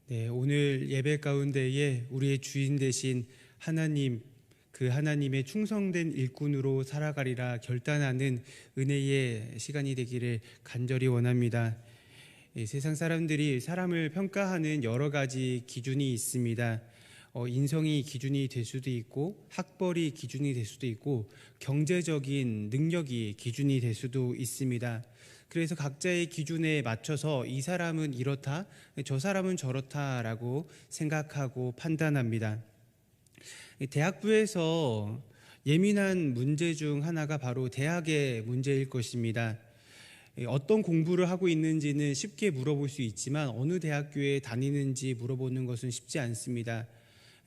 네, 오늘 예배 가운데에 우리의 주인 되신 하나님, 그 하나님의 충성된 일꾼으로 살아가리라 결단하는 은혜의 시간이 되기를 간절히 원합니다. 세상 사람들이 사람을 평가하는 여러 가지 기준이 있습니다. 인성이 기준이 될 수도 있고, 학벌이 기준이 될 수도 있고, 경제적인 능력이 기준이 될 수도 있습니다. 그래서 각자의 기준에 맞춰서 이 사람은 이렇다, 저 사람은 저렇다라고 생각하고 판단합니다. 대학부에서 예민한 문제 중 하나가 바로 대학의 문제일 것입니다. 어떤 공부를 하고 있는지는 쉽게 물어볼 수 있지만 어느 대학교에 다니는지 물어보는 것은 쉽지 않습니다.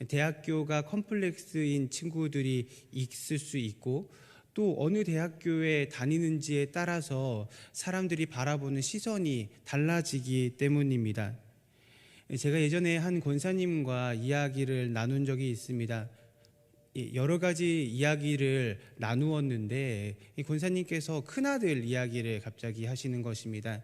대학교가 컴플렉스인 친구들이 있을 수 있고, 또 어느 대학교에 다니는지에 따라서 사람들이 바라보는 시선이 달라지기 때문입니다. 제가 예전에 한 권사님과 이야기를 나눈 적이 있습니다. 여러 가지 이야기를 나누었는데 이 권사님께서 큰아들 이야기를 갑자기 하시는 것입니다.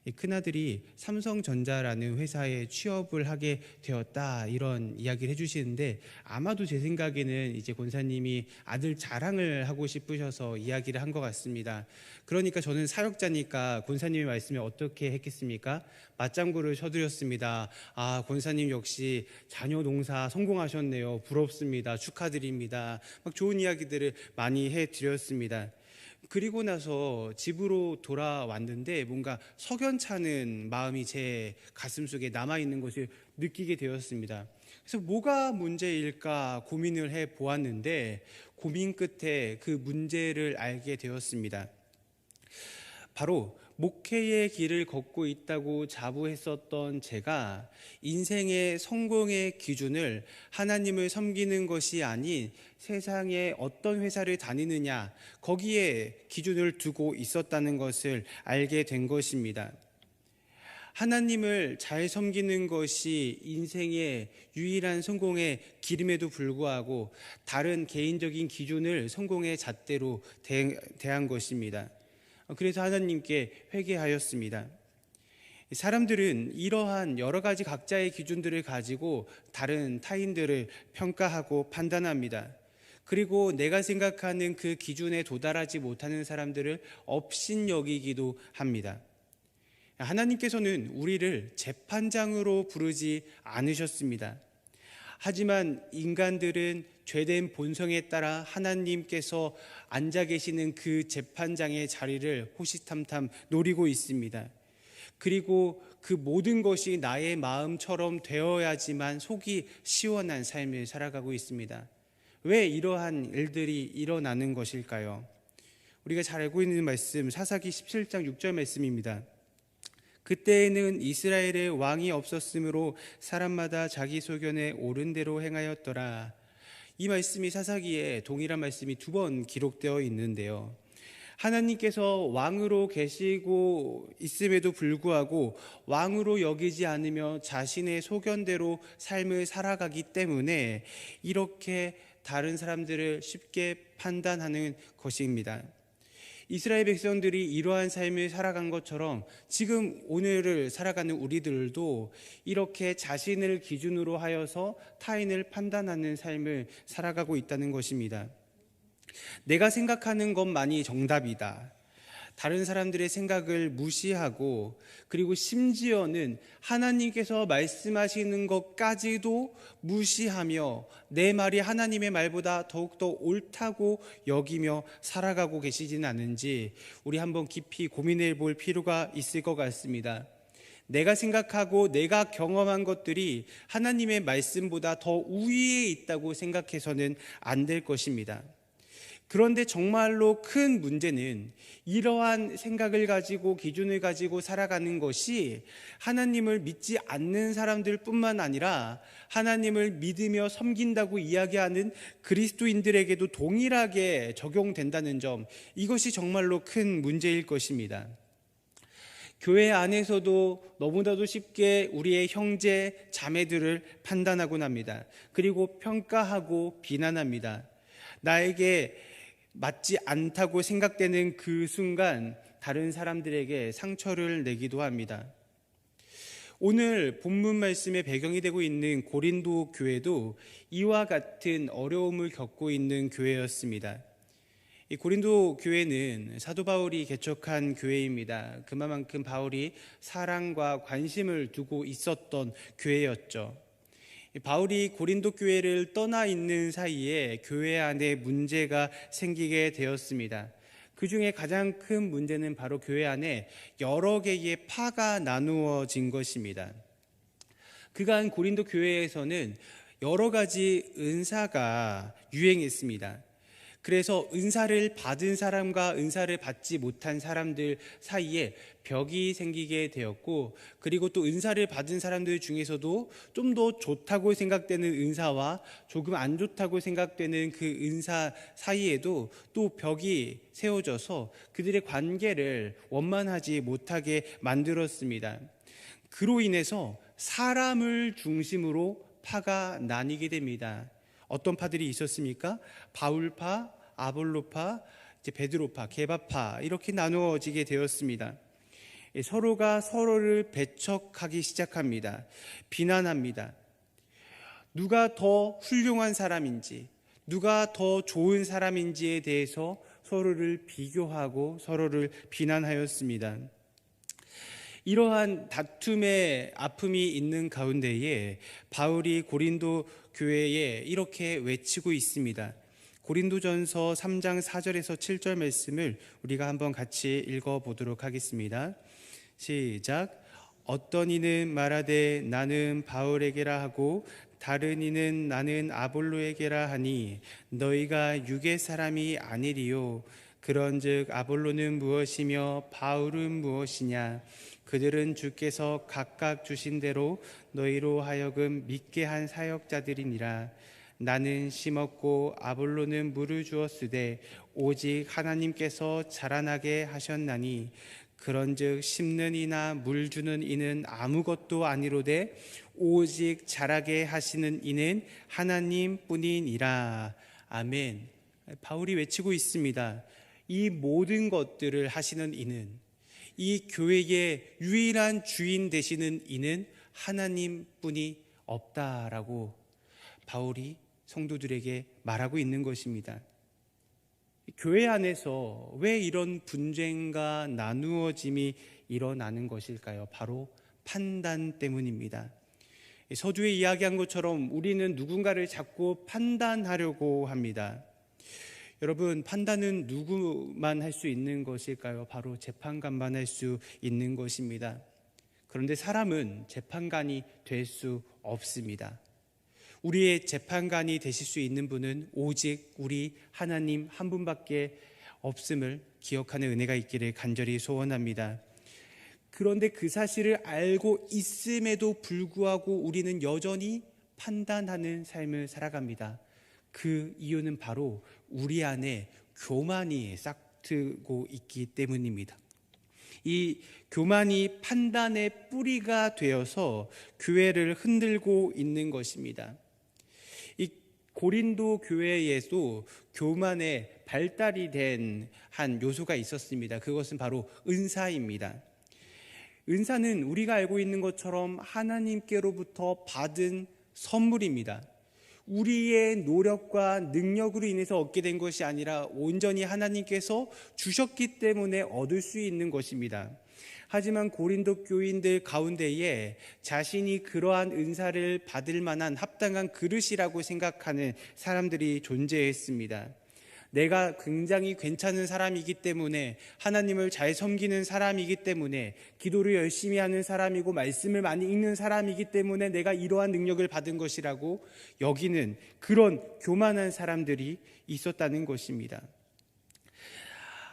이 큰아들이 삼성전자라는 회사에 취업을 하게 되었다, 이런 이야기를 해주시는데, 아마도 제 생각에는 이제 권사님이 아들 자랑을 하고 싶으셔서 이야기를 한 것 같습니다. 그러니까 저는 사역자니까 권사님의 말씀에 어떻게 했겠습니까? 맞장구를 쳐드렸습니다. 권사님 역시 자녀 농사 성공하셨네요. 부럽습니다. 축하드립니다. 막 좋은 이야기들을 많이 해드렸습니다. 그리고 나서 집으로 돌아왔는데 뭔가 석연찮은 마음이 제 가슴속에 남아있는 것을 느끼게 되었습니다. 그래서 뭐가 문제일까 고민을 해보았는데, 고민 끝에 그 문제를 알게 되었습니다. 바로 목회의 길을 걷고 있다고 자부했었던 제가 인생의 성공의 기준을 하나님을 섬기는 것이 아닌 세상에 어떤 회사를 다니느냐, 거기에 기준을 두고 있었다는 것을 알게 된 것입니다. 하나님을 잘 섬기는 것이 인생의 유일한 성공의 길임에도 불구하고 다른 개인적인 기준을 성공의 잣대로 대한 것입니다. 그래서 하나님께 회개하였습니다. 사람들은 이러한 여러 가지 각자의 기준들을 가지고 다른 타인들을 평가하고 판단합니다. 그리고 내가 생각하는 그 기준에 도달하지 못하는 사람들을 업신여기기도 합니다. 하나님께서는 우리를 재판장으로 부르지 않으셨습니다. 하지만 인간들은 죄된 본성에 따라 하나님께서 앉아 계시는 그 재판장의 자리를 호시탐탐 노리고 있습니다. 그리고 그 모든 것이 나의 마음처럼 되어야지만 속이 시원한 삶을 살아가고 있습니다. 왜 이러한 일들이 일어나는 것일까요? 우리가 잘 알고 있는 말씀, 사사기 17장 6절 말씀입니다. 그때에는 이스라엘의 왕이 없었으므로 사람마다 자기 소견에 옳은 대로 행하였더라. 이 말씀이 사사기에 동일한 말씀이 2번 기록되어 있는데요. 하나님께서 왕으로 계시고 있음에도 불구하고 왕으로 여기지 않으며 자신의 소견대로 삶을 살아가기 때문에 이렇게 다른 사람들을 쉽게 판단하는 것입니다. 이스라엘 백성들이 이러한 삶을 살아간 것처럼 지금 오늘을 살아가는 우리들도 이렇게 자신을 기준으로 하여서 타인을 판단하는 삶을 살아가고 있다는 것입니다. 내가 생각하는 것만이 정답이다. 다른 사람들의 생각을 무시하고, 그리고 심지어는 하나님께서 말씀하시는 것까지도 무시하며 내 말이 하나님의 말보다 더욱더 옳다고 여기며 살아가고 계시지는 않은지 우리 한번 깊이 고민해 볼 필요가 있을 것 같습니다. 내가 생각하고 내가 경험한 것들이 하나님의 말씀보다 더 우위에 있다고 생각해서는 안 될 것입니다. 그런데 정말로 큰 문제는 이러한 생각을 가지고 기준을 가지고 살아가는 것이 하나님을 믿지 않는 사람들 뿐만 아니라 하나님을 믿으며 섬긴다고 이야기하는 그리스도인들에게도 동일하게 적용된다는 점, 이것이 정말로 큰 문제일 것입니다. 교회 안에서도 너무나도 쉽게 우리의 형제, 자매들을 판단하곤 합니다. 그리고 평가하고 비난합니다. 나에게 맞지 않다고 생각되는 그 순간 다른 사람들에게 상처를 내기도 합니다. 오늘 본문 말씀의 배경이 되고 있는 고린도 교회도 이와 같은 어려움을 겪고 있는 교회였습니다. 이 고린도 교회는 사도 바울이 개척한 교회입니다. 그만큼 바울이 사랑과 관심을 두고 있었던 교회였죠. 바울이 고린도 교회를 떠나 있는 사이에 교회 안에 문제가 생기게 되었습니다. 그 중에 가장 큰 문제는 바로 교회 안에 여러 개의 파가 나누어진 것입니다. 그간 고린도 교회에서는 여러 가지 은사가 유행했습니다. 그래서 은사를 받은 사람과 은사를 받지 못한 사람들 사이에 벽이 생기게 되었고, 그리고 또 은사를 받은 사람들 중에서도 좀 더 좋다고 생각되는 은사와 조금 안 좋다고 생각되는 그 은사 사이에도 또 벽이 세워져서 그들의 관계를 원만하지 못하게 만들었습니다. 그로 인해서 사람을 중심으로 파가 나뉘게 됩니다. 어떤 파들이 있었습니까? 바울파, 아볼로파, 베드로파, 게바파 이렇게 나누어지게 되었습니다. 서로가 서로를 배척하기 시작합니다. 비난합니다. 누가 더 훌륭한 사람인지, 누가 더 좋은 사람인지에 대해서 서로를 비교하고 서로를 비난하였습니다. 이러한 다툼의 아픔이 있는 가운데에 바울이 고린도 교회에 이렇게 외치고 있습니다. 고린도전서 3장 4절에서 7절 말씀을 우리가 한번 같이 읽어보도록 하겠습니다. 시작. 어떤 이는 말하되 나는 바울에게라 하고 다른 이는 나는 아볼로에게라 하니 너희가 육의 사람이 아니리요. 그런즉 아볼로는 무엇이며 바울은 무엇이냐? 그들은 주께서 각각 주신 대로 너희로 하여금 믿게 한 사역자들이니라. 나는 심었고 아볼로는 물을 주었으되 오직 하나님께서 자라나게 하셨나니 그런즉 심는 이나 물 주는 이는 아무것도 아니로되 오직 자라게 하시는 이는 하나님뿐이니라. 아멘. 바울이 외치고 있습니다. 이 모든 것들을 하시는 이는, 이 교회의 유일한 주인 되시는 이는 하나님뿐이 없다라고 바울이 성도들에게 말하고 있는 것입니다. 교회 안에서 왜 이런 분쟁과 나누어짐이 일어나는 것일까요? 바로 판단 때문입니다. 서두에 이야기한 것처럼 우리는 누군가를 자꾸 판단하려고 합니다. 여러분, 판단은 누구만 할 수 있는 것일까요? 바로 재판관만 할 수 있는 것입니다. 그런데 사람은 재판관이 될 수 없습니다. 우리의 재판관이 되실 수 있는 분은 오직 우리 하나님 한 분밖에 없음을 기억하는 은혜가 있기를 간절히 소원합니다. 그런데 그 사실을 알고 있음에도 불구하고 우리는 여전히 판단하는 삶을 살아갑니다. 그 이유는 바로 우리 안에 교만이 싹트고 있기 때문입니다. 이 교만이 판단의 뿌리가 되어서 교회를 흔들고 있는 것입니다. 이 고린도 교회에도 교만의 발달이 된 한 요소가 있었습니다. 그것은 바로 은사입니다. 은사는 우리가 알고 있는 것처럼 하나님께로부터 받은 선물입니다. 우리의 노력과 능력으로 인해서 얻게 된 것이 아니라 온전히 하나님께서 주셨기 때문에 얻을 수 있는 것입니다. 하지만 고린도 교인들 가운데에 자신이 그러한 은사를 받을 만한 합당한 그릇이라고 생각하는 사람들이 존재했습니다. 내가 굉장히 괜찮은 사람이기 때문에, 하나님을 잘 섬기는 사람이기 때문에, 기도를 열심히 하는 사람이고 말씀을 많이 읽는 사람이기 때문에 내가 이러한 능력을 받은 것이라고 여기는 그런 교만한 사람들이 있었다는 것입니다.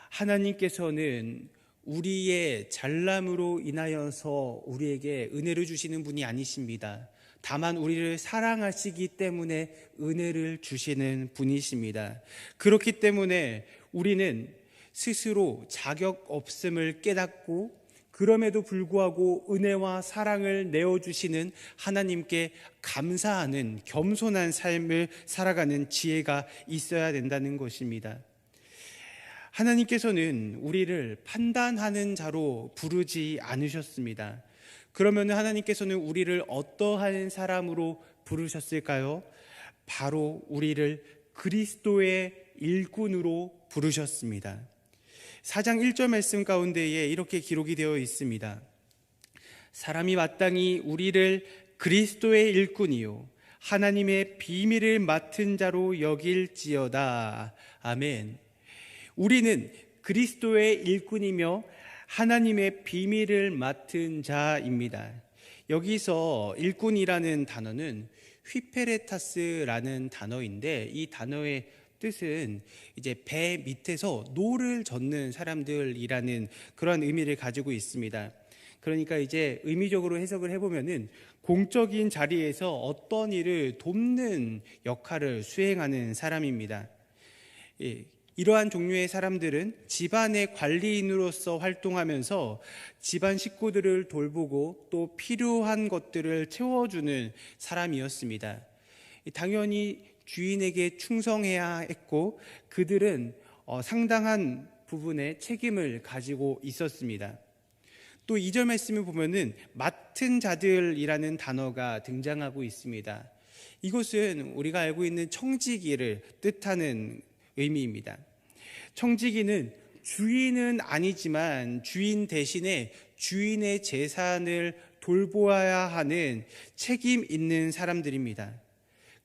하나님께서는 우리의 잘남으로 인하여서 우리에게 은혜를 주시는 분이 아니십니다. 다만 우리를 사랑하시기 때문에 은혜를 주시는 분이십니다. 그렇기 때문에 우리는 스스로 자격 없음을 깨닫고, 그럼에도 불구하고 은혜와 사랑을 내어주시는 하나님께 감사하는 겸손한 삶을 살아가는 지혜가 있어야 된다는 것입니다. 하나님께서는 우리를 판단하는 자로 부르지 않으셨습니다. 그러면 하나님께서는 우리를 어떠한 사람으로 부르셨을까요? 바로 우리를 그리스도의 일꾼으로 부르셨습니다. 4장 1절 말씀 가운데에 이렇게 기록이 되어 있습니다. 사람이 마땅히 우리를 그리스도의 일꾼이요 하나님의 비밀을 맡은 자로 여길지어다. 아멘. 우리는 그리스도의 일꾼이며 하나님의 비밀을 맡은 자입니다. 여기서 일꾼이라는 단어는 휘페레타스라는 단어인데, 이 단어의 뜻은 이제 배 밑에서 노를 젓는 사람들이라는 그런 의미를 가지고 있습니다. 그러니까 이제 의미적으로 해석을 해보면은 공적인 자리에서 어떤 일을 돕는 역할을 수행하는 사람입니다. 이러한 종류의 사람들은 집안의 관리인으로서 활동하면서 집안 식구들을 돌보고 또 필요한 것들을 채워주는 사람이었습니다. 당연히 주인에게 충성해야 했고 그들은 상당한 부분의 책임을 가지고 있었습니다. 또 2절 말씀을 보면은 맡은 자들이라는 단어가 등장하고 있습니다. 이것은 우리가 알고 있는 청지기를 뜻하는 의미입니다. 청지기는 주인은 아니지만 주인 대신에 주인의 재산을 돌보아야 하는 책임 있는 사람들입니다.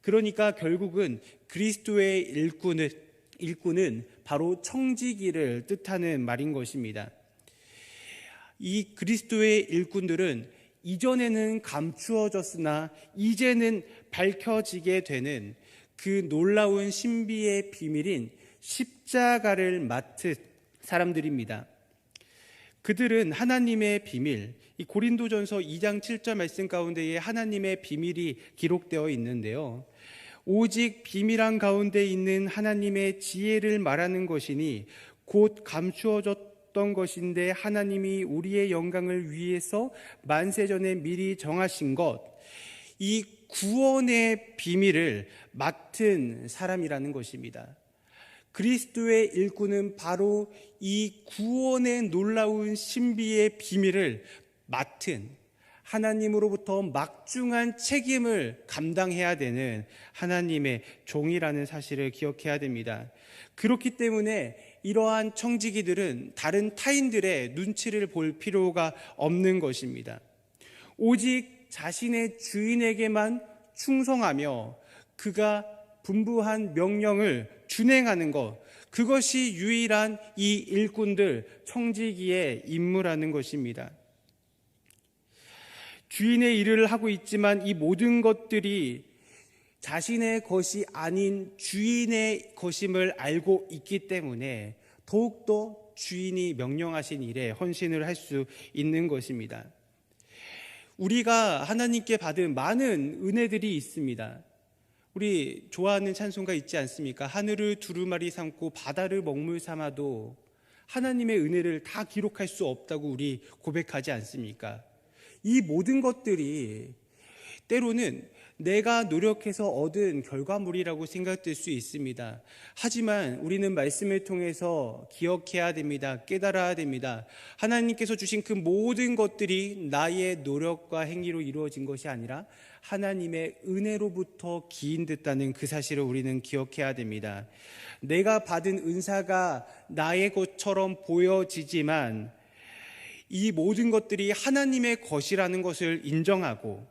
그러니까 결국은 그리스도의 일꾼은 바로 청지기를 뜻하는 말인 것입니다. 이 그리스도의 일꾼들은 이전에는 감추어졌으나 이제는 밝혀지게 되는 그 놀라운 신비의 비밀인 십자가를 맡은 사람들입니다. 그들은 하나님의 비밀, 이 고린도전서 2장 7절 말씀 가운데에 하나님의 비밀이 기록되어 있는데요. 오직 비밀한 가운데 있는 하나님의 지혜를 말하는 것이니 곧 감추어졌던 것인데 하나님이 우리의 영광을 위해서 만세전에 미리 정하신 것, 이 구원의 비밀을 맡은 사람이라는 것입니다. 그리스도의 일꾼은 바로 이 구원의 놀라운 신비의 비밀을 맡은, 하나님으로부터 막중한 책임을 감당해야 되는 하나님의 종이라는 사실을 기억해야 됩니다. 그렇기 때문에 이러한 청지기들은 다른 타인들의 눈치를 볼 필요가 없는 것입니다. 오직 자신의 주인에게만 충성하며 그가 분부한 명령을 준행하는 것, 그것이 유일한 이 일꾼들, 청지기의 임무라는 것입니다. 주인의 일을 하고 있지만 이 모든 것들이 자신의 것이 아닌 주인의 것임을 알고 있기 때문에 더욱더 주인이 명령하신 일에 헌신을 할 수 있는 것입니다. 우리가 하나님께 받은 많은 은혜들이 있습니다. 우리 좋아하는 찬송가 있지 않습니까? 하늘을 두루마리 삼고 바다를 먹물 삼아도 하나님의 은혜를 다 기록할 수 없다고 우리 고백하지 않습니까? 이 모든 것들이 때로는 내가 노력해서 얻은 결과물이라고 생각될 수 있습니다. 하지만 우리는 말씀을 통해서 기억해야 됩니다. 깨달아야 됩니다. 하나님께서 주신 그 모든 것들이 나의 노력과 행위로 이루어진 것이 아니라 하나님의 은혜로부터 기인됐다는 그 사실을 우리는 기억해야 됩니다. 내가 받은 은사가 나의 것처럼 보여지지만 이 모든 것들이 하나님의 것이라는 것을 인정하고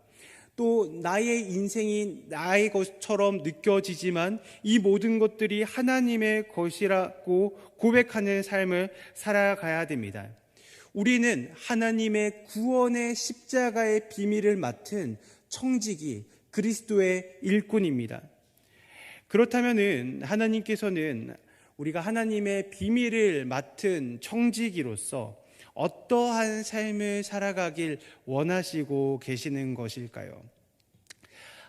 또 나의 인생이 나의 것처럼 느껴지지만 이 모든 것들이 하나님의 것이라고 고백하는 삶을 살아가야 됩니다. 우리는 하나님의 구원의 십자가의 비밀을 맡은 청지기, 그리스도의 일꾼입니다. 그렇다면 하나님께서는 우리가 하나님의 비밀을 맡은 청지기로서 어떠한 삶을 살아가길 원하시고 계시는 것일까요?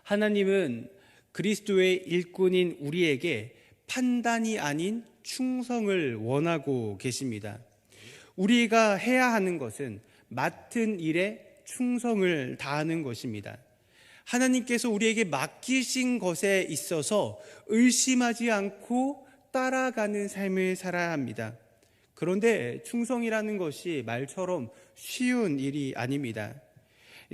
하나님은 그리스도의 일꾼인 우리에게 판단이 아닌 충성을 원하고 계십니다. 우리가 해야 하는 것은 맡은 일에 충성을 다하는 것입니다. 하나님께서 우리에게 맡기신 것에 있어서 의심하지 않고 따라가는 삶을 살아야 합니다. 그런데 충성이라는 것이 말처럼 쉬운 일이 아닙니다.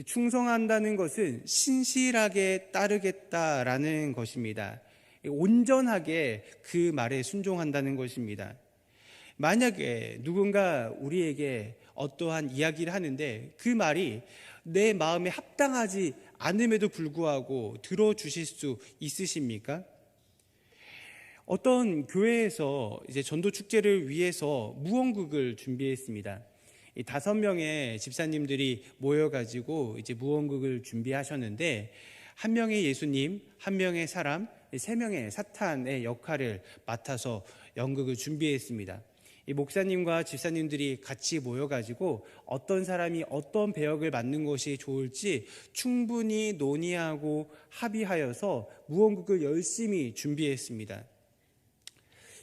충성한다는 것은 신실하게 따르겠다라는 것입니다. 온전하게 그 말에 순종한다는 것입니다. 만약에 누군가 우리에게 어떠한 이야기를 하는데 그 말이 내 마음에 합당하지 않음에도 불구하고 들어주실 수 있으십니까? 어떤 교회에서 이제 전도 축제를 위해서 무언극을 준비했습니다. 이 5명의 집사님들이 모여가지고 이제 무언극을 준비하셨는데, 한 명의 예수님, 한 명의 사람, 3명의 사탄의 역할을 맡아서 연극을 준비했습니다. 이 목사님과 집사님들이 같이 모여가지고 어떤 사람이 어떤 배역을 맡는 것이 좋을지 충분히 논의하고 합의하여서 무언극을 열심히 준비했습니다.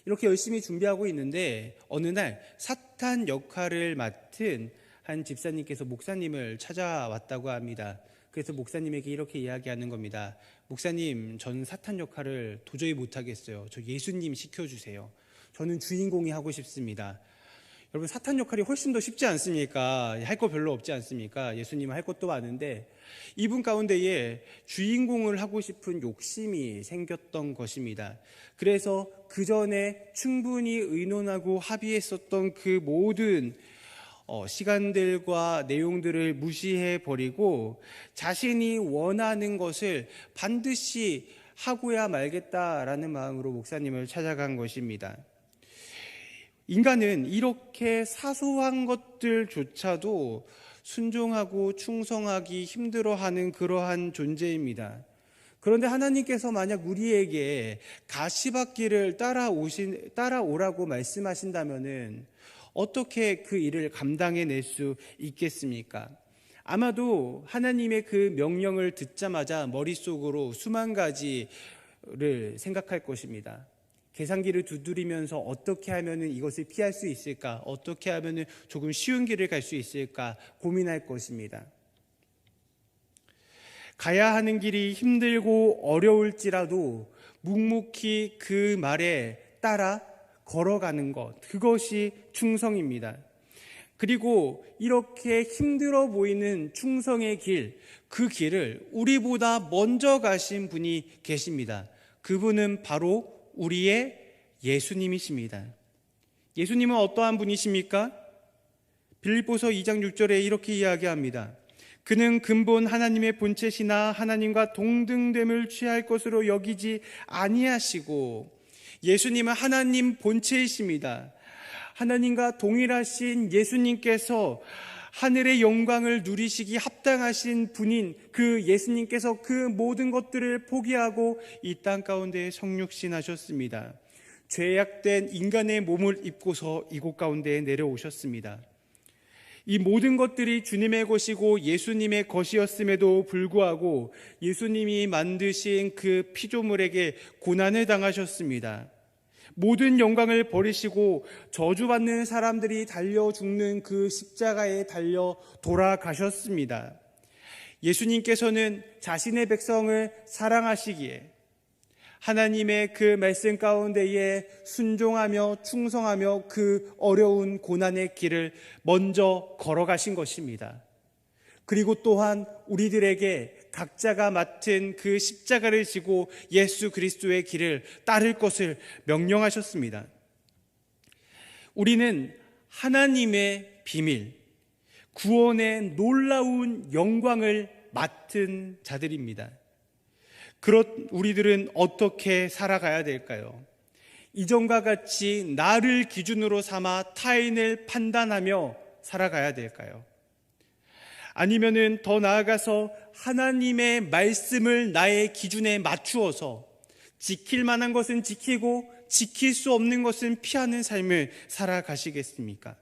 이렇게 열심히 준비하고 있는데 어느 날 사탄 역할을 맡은 한 집사님께서 목사님을 찾아왔다고 합니다. 그래서 목사님에게 이렇게 이야기하는 겁니다. 목사님, 저는 사탄 역할을 도저히 못하겠어요. 저 예수님 시켜주세요. 저는 주인공이 하고 싶습니다. 여러분, 사탄 역할이 훨씬 더 쉽지 않습니까? 할 거 별로 없지 않습니까? 예수님은 할 것도 많은데 이분 가운데에 주인공을 하고 싶은 욕심이 생겼던 것입니다. 그래서 그 전에 충분히 의논하고 합의했었던 그 모든 시간들과 내용들을 무시해버리고 자신이 원하는 것을 반드시 하고야 말겠다라는 마음으로 목사님을 찾아간 것입니다. 인간은 이렇게 사소한 것들조차도 순종하고 충성하기 힘들어하는 그러한 존재입니다. 그런데 하나님께서 만약 우리에게 가시밭길을 따라오라고 말씀하신다면은 어떻게 그 일을 감당해낼 수 있겠습니까? 아마도 하나님의 그 명령을 듣자마자 머릿속으로 수만 가지를 생각할 것입니다. 계산기를 두드리면서 어떻게 하면 이것을 피할 수 있을까? 어떻게 하면 조금 쉬운 길을 갈 수 있을까? 고민할 것입니다. 가야 하는 길이 힘들고 어려울지라도 묵묵히 그 말에 따라 걸어가는 것, 그것이 충성입니다. 그리고 이렇게 힘들어 보이는 충성의 길, 그 길을 우리보다 먼저 가신 분이 계십니다. 그분은 바로 우리의 예수님이십니다. 예수님은 어떠한 분이십니까? 빌립보서 2장 6절에 이렇게 이야기합니다. 그는 근본 하나님의 본체시나 하나님과 동등됨을 취할 것으로 여기지 아니하시고, 예수님은 하나님 본체이십니다. 하나님과 동일하신 예수님께서 하늘의 영광을 누리시기 합당하신 분인 그 예수님께서 그 모든 것들을 포기하고 이 땅 가운데 성육신하셨습니다. 죄악된 인간의 몸을 입고서 이곳 가운데에 내려오셨습니다. 이 모든 것들이 주님의 것이고 예수님의 것이었음에도 불구하고 예수님이 만드신 그 피조물에게 고난을 당하셨습니다. 모든 영광을 버리시고 저주받는 사람들이 달려 죽는 그 십자가에 달려 돌아가셨습니다. 예수님께서는 자신의 백성을 사랑하시기에 하나님의 그 말씀 가운데에 순종하며 충성하며 그 어려운 고난의 길을 먼저 걸어가신 것입니다. 그리고 또한 우리들에게 각자가 맡은 그 십자가를 지고 예수 그리스도의 길을 따를 것을 명령하셨습니다. 우리는 하나님의 비밀, 구원의 놀라운 영광을 맡은 자들입니다. 그런 우리들은 어떻게 살아가야 될까요? 이전과 같이 나를 기준으로 삼아 타인을 판단하며 살아가야 될까요? 아니면은 더 나아가서 하나님의 말씀을 나의 기준에 맞추어서 지킬 만한 것은 지키고 지킬 수 없는 것은 피하는 삶을 살아가시겠습니까?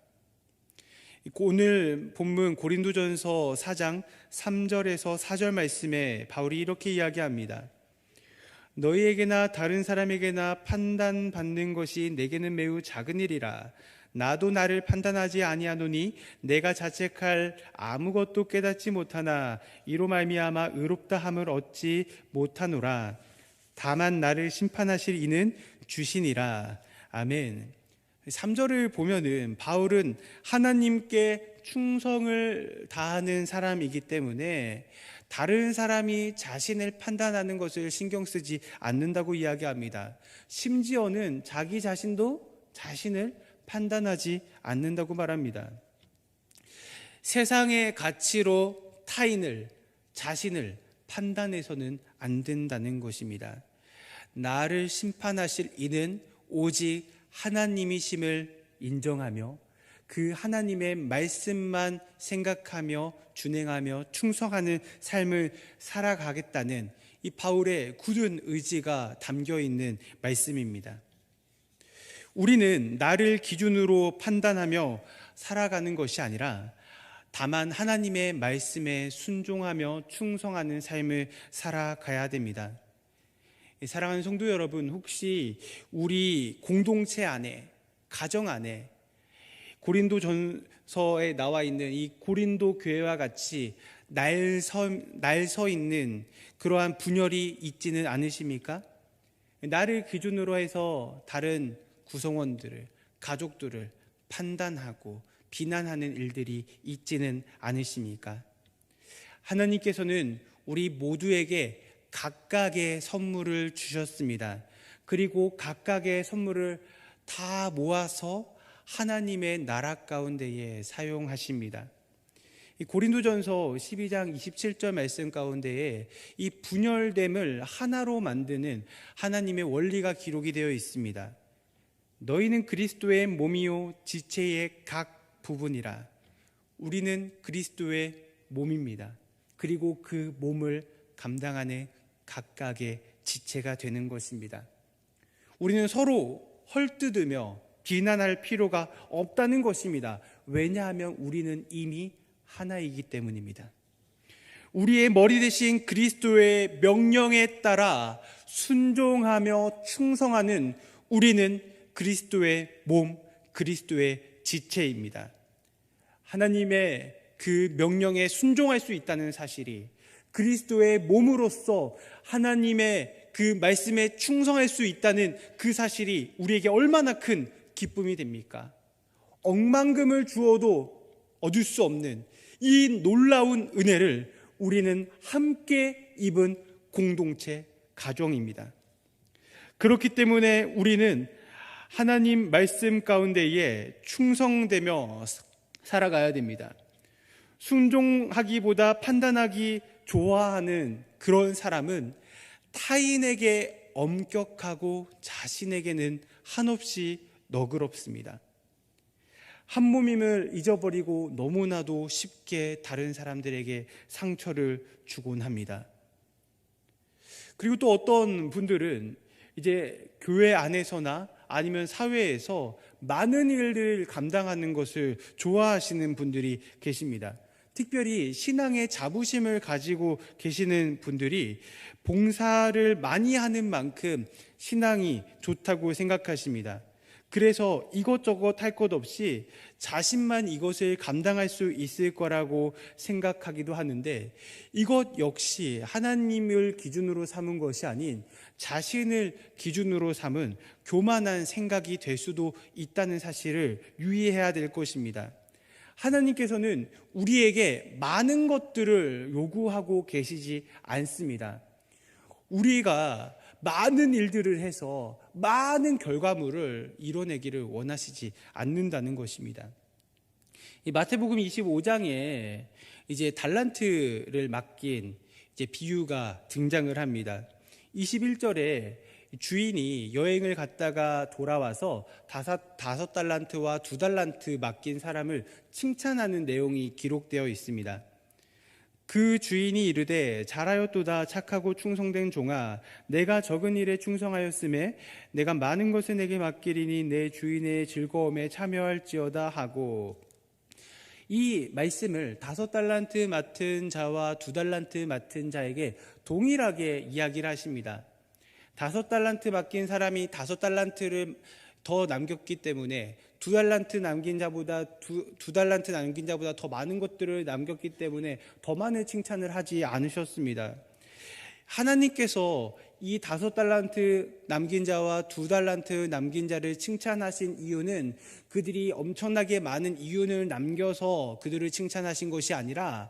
오늘 본문 고린도전서 4장 3절에서 4절 말씀에 바울이 이렇게 이야기합니다. 너희에게나 다른 사람에게나 판단받는 것이 내게는 매우 작은 일이라. 나도 나를 판단하지 아니하노니 내가 자책할 아무것도 깨닫지 못하나 이로 말미암아 의롭다 함을 얻지 못하노라. 다만 나를 심판하실 이는 주시니라. 아멘. 3절을 보면은 바울은 하나님께 충성을 다하는 사람이기 때문에 다른 사람이 자신을 판단하는 것을 신경 쓰지 않는다고 이야기합니다. 심지어는 자기 자신도 자신을 판단하지 않는다고 말합니다. 세상의 가치로 타인을, 자신을 판단해서는 안 된다는 것입니다. 나를 심판하실 이는 오직 하나님이심을 인정하며 그 하나님의 말씀만 생각하며 준행하며 충성하는 삶을 살아가겠다는 이 바울의 굳은 의지가 담겨 있는 말씀입니다. 우리는 나를 기준으로 판단하며 살아가는 것이 아니라 다만 하나님의 말씀에 순종하며 충성하는 삶을 살아가야 됩니다. 사랑하는 성도 여러분, 혹시 우리 공동체 안에, 가정 안에 고린도전서에 나와 있는 이 고린도 교회와 같이 날 서 있는 그러한 분열이 있지는 않으십니까? 나를 기준으로 해서 다른 구성원들을, 가족들을 판단하고 비난하는 일들이 있지는 않으십니까? 하나님께서는 우리 모두에게 각각의 선물을 주셨습니다. 그리고 각각의 선물을 다 모아서 하나님의 나라 가운데에 사용하십니다. 이 고린도전서 12장 27절 말씀 가운데에 이 분열됨을 하나로 만드는 하나님의 원리가 기록이 되어 있습니다. 너희는 그리스도의 몸이요 지체의 각 부분이라. 우리는 그리스도의 몸입니다. 그리고 그 몸을 감당하는 각각의 지체가 되는 것입니다. 우리는 서로 헐뜯으며 비난할 필요가 없다는 것입니다. 왜냐하면 우리는 이미 하나이기 때문입니다. 우리의 머리 대신 그리스도의 명령에 따라 순종하며 충성하는 우리는 그리스도의 몸, 그리스도의 지체입니다. 하나님의 그 명령에 순종할 수 있다는 사실이, 그리스도의 몸으로서 하나님의 그 말씀에 충성할 수 있다는 그 사실이 우리에게 얼마나 큰 기쁨이 됩니까? 억만금을 주어도 얻을 수 없는 이 놀라운 은혜를 우리는 함께 입은 공동체, 가정입니다. 그렇기 때문에 우리는 하나님 말씀 가운데에 충성되며 살아가야 됩니다. 순종하기보다 판단하기 좋아하는 그런 사람은 타인에게 엄격하고 자신에게는 한없이 너그럽습니다. 한 몸임을 잊어버리고 너무나도 쉽게 다른 사람들에게 상처를 주곤 합니다. 그리고 또 어떤 분들은 이제 교회 안에서나 아니면 사회에서 많은 일들을 감당하는 것을 좋아하시는 분들이 계십니다. 특별히 신앙의 자부심을 가지고 계시는 분들이 봉사를 많이 하는 만큼 신앙이 좋다고 생각하십니다. 그래서 이것저것 할 것 없이 자신만 이것을 감당할 수 있을 거라고 생각하기도 하는데, 이것 역시 하나님을 기준으로 삼은 것이 아닌 자신을 기준으로 삼은 교만한 생각이 될 수도 있다는 사실을 유의해야 될 것입니다. 하나님께서는 우리에게 많은 것들을 요구하고 계시지 않습니다. 우리가 많은 일들을 해서 많은 결과물을 이뤄내기를 원하시지 않는다는 것입니다. 이 마태복음 25장에 이제 달란트를 맡긴 이제 비유가 등장을 합니다. 21절에 주인이 여행을 갔다가 돌아와서 다섯 달란트와 2달란트 맡긴 사람을 칭찬하는 내용이 기록되어 있습니다. 그 주인이 이르되 잘하였도다 착하고 충성된 종아, 내가 적은 일에 충성하였음에 내가 많은 것을 내게 맡기리니 내 주인의 즐거움에 참여할지어다 하고, 이 말씀을 5달란트 맡은 자와 2달란트 맡은 자에게 동일하게 이야기를 하십니다. 5달란트 맡긴 사람이 5달란트를 더 남겼기 때문에 2달란트 남긴 자보다 2달란트 남긴 자보다 더 많은 것들을 남겼기 때문에 더 많은 칭찬을 하지 않으셨습니다. 하나님께서 이 5달란트 남긴 자와 2달란트 남긴 자를 칭찬하신 이유는 그들이 엄청나게 많은 이윤을 남겨서 그들을 칭찬하신 것이 아니라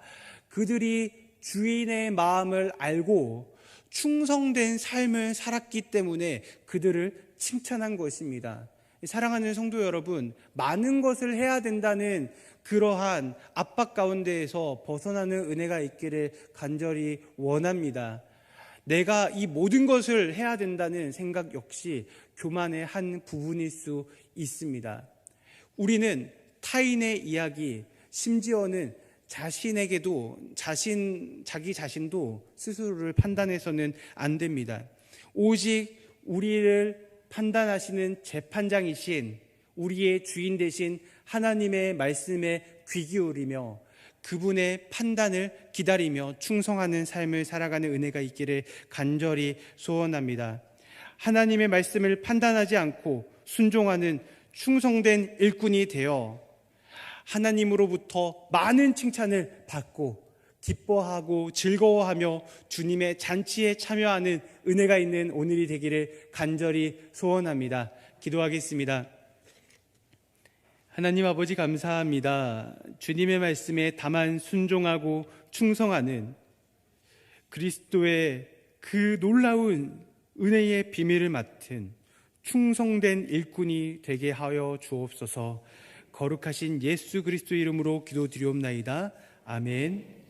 그들이 주인의 마음을 알고 충성된 삶을 살았기 때문에 그들을 칭찬한 것입니다. 사랑하는 성도 여러분, 많은 것을 해야 된다는 그러한 압박 가운데에서 벗어나는 은혜가 있기를 간절히 원합니다. 내가 이 모든 것을 해야 된다는 생각 역시 교만의 한 부분일 수 있습니다. 우리는 타인의 이야기, 심지어는 자신에게도 자기 자신도 스스로를 판단해서는 안 됩니다. 오직 우리를 판단하시는 재판장이신 우리의 주인 되신 하나님의 말씀에 귀 기울이며 그분의 판단을 기다리며 충성하는 삶을 살아가는 은혜가 있기를 간절히 소원합니다. 하나님의 말씀을 판단하지 않고 순종하는 충성된 일꾼이 되어 하나님으로부터 많은 칭찬을 받고 기뻐하고 즐거워하며 주님의 잔치에 참여하는 은혜가 있는 오늘이 되기를 간절히 소원합니다. 기도하겠습니다. 하나님 아버지 감사합니다. 주님의 말씀에 다만 순종하고 충성하는 그리스도의 그 놀라운 은혜의 비밀을 맡은 충성된 일꾼이 되게 하여 주옵소서. 거룩하신 예수 그리스도 이름으로 기도드리옵나이다. 아멘.